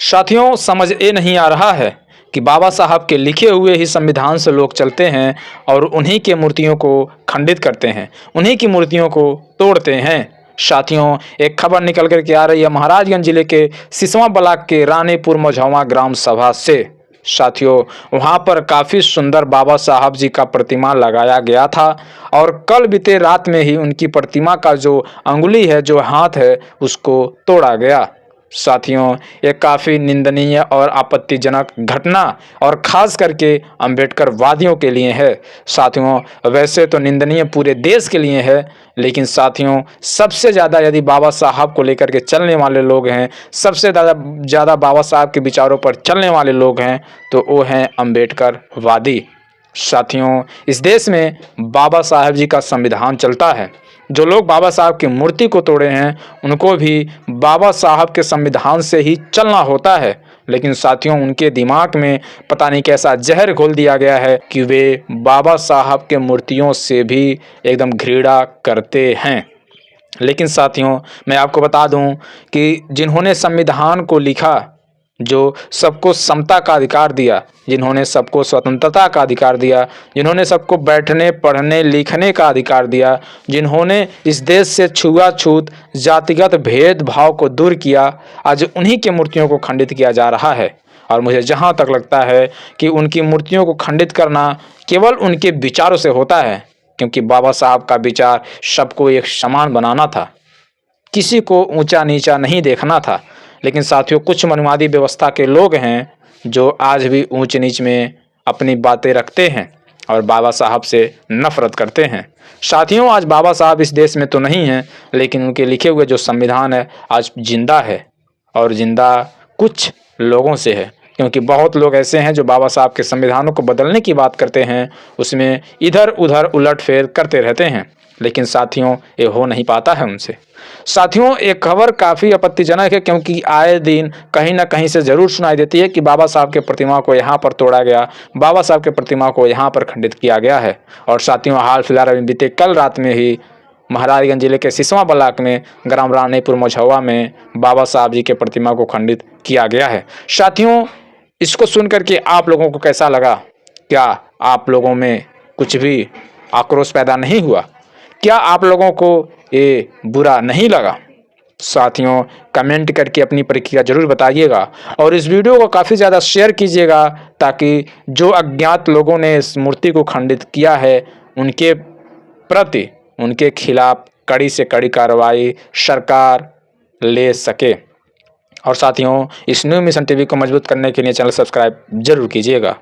साथियों, समझ ये नहीं आ रहा है कि बाबा साहब के लिखे हुए ही संविधान से लोग चलते हैं और उन्हीं के मूर्तियों को खंडित करते हैं, उन्हीं की मूर्तियों को तोड़ते हैं। साथियों, एक खबर निकल कर के आ रही है महाराजगंज जिले के सिसवा ब्लॉक के रानीपुर मझौवा ग्राम सभा से। साथियों, वहां पर काफ़ी सुंदर बाबा साहब जी का प्रतिमा लगाया गया था और कल बीते रात में ही उनकी प्रतिमा का जो अंगुली है, जो हाथ है, उसको तोड़ा गया। साथियों, ये काफ़ी निंदनीय और आपत्तिजनक घटना और ख़ास करके अंबेडकर वादियों के लिए है। साथियों, वैसे तो निंदनीय पूरे देश के लिए है, लेकिन साथियों सबसे ज़्यादा यदि बाबा साहब को लेकर के चलने वाले लोग हैं, सबसे ज़्यादा बाबा साहब के विचारों पर चलने वाले लोग हैं, तो वो हैं अंबेडकर वादी। साथियों, इस देश में बाबा साहब जी का संविधान चलता है। जो लोग बाबा साहब की मूर्ति को तोड़े हैं, उनको भी बाबा साहब के संविधान से ही चलना होता है। लेकिन साथियों, उनके दिमाग में पता नहीं कैसा जहर घोल दिया गया है कि वे बाबा साहब के मूर्तियों से भी एकदम घृणा करते हैं। लेकिन साथियों, मैं आपको बता दूं कि जिन्होंने संविधान को लिखा, जो सबको समता का अधिकार दिया, जिन्होंने सबको स्वतंत्रता का अधिकार दिया, जिन्होंने सबको बैठने, पढ़ने, लिखने का अधिकार दिया, जिन्होंने इस देश से छुआछूत, जातिगत भेदभाव को दूर किया, आज उन्हीं की मूर्तियों को खंडित किया जा रहा है। और मुझे जहाँ तक लगता है कि उनकी मूर्तियों को खंडित करना केवल उनके विचारों से होता है, क्योंकि बाबा साहब का विचार सबको एक समान बनाना था, किसी को ऊंचा नीचा नहीं देखना था। लेकिन साथियों, कुछ मनवादी व्यवस्था के लोग हैं जो आज भी ऊंच नीच में अपनी बातें रखते हैं और बाबा साहब से नफरत करते हैं। साथियों, आज बाबा साहब इस देश में तो नहीं हैं, लेकिन उनके लिखे हुए जो संविधान है आज जिंदा है, और जिंदा कुछ लोगों से है। क्योंकि बहुत लोग ऐसे हैं जो बाबा साहब के संविधानों को बदलने की बात करते हैं, उसमें इधर उधर उलटफेर करते रहते हैं, लेकिन साथियों ये हो नहीं पाता है उनसे। साथियों, एक खबर काफ़ी आपत्तिजनक है, क्योंकि आए दिन कहीं ना कहीं से ज़रूर सुनाई देती है कि बाबा साहब के प्रतिमा को यहाँ पर तोड़ा गया, बाबा साहब के प्रतिमा को यहाँ पर खंडित किया गया है। और साथियों, हाल फिलहाल अभी बीते कल रात में ही महाराजगंज जिले के सिसवा ब्लॉक में ग्राम रानीपुर मझौवा में बाबा साहब जी के प्रतिमा को खंडित किया गया है। साथियों, इसको सुन करके आप लोगों को कैसा लगा? क्या आप लोगों में कुछ भी आक्रोश पैदा नहीं हुआ? क्या आप लोगों को ये बुरा नहीं लगा? साथियों, कमेंट करके अपनी प्रतिक्रिया जरूर बताइएगा और इस वीडियो को काफ़ी ज़्यादा शेयर कीजिएगा, ताकि जो अज्ञात लोगों ने इस मूर्ति को खंडित किया है उनके प्रति, उनके खिलाफ कड़ी से कड़ी कार्रवाई सरकार ले सके। और साथियों, इस न्यू मिशन टीवी को मजबूत करने के लिए चैनल सब्सक्राइब जरूर कीजिएगा।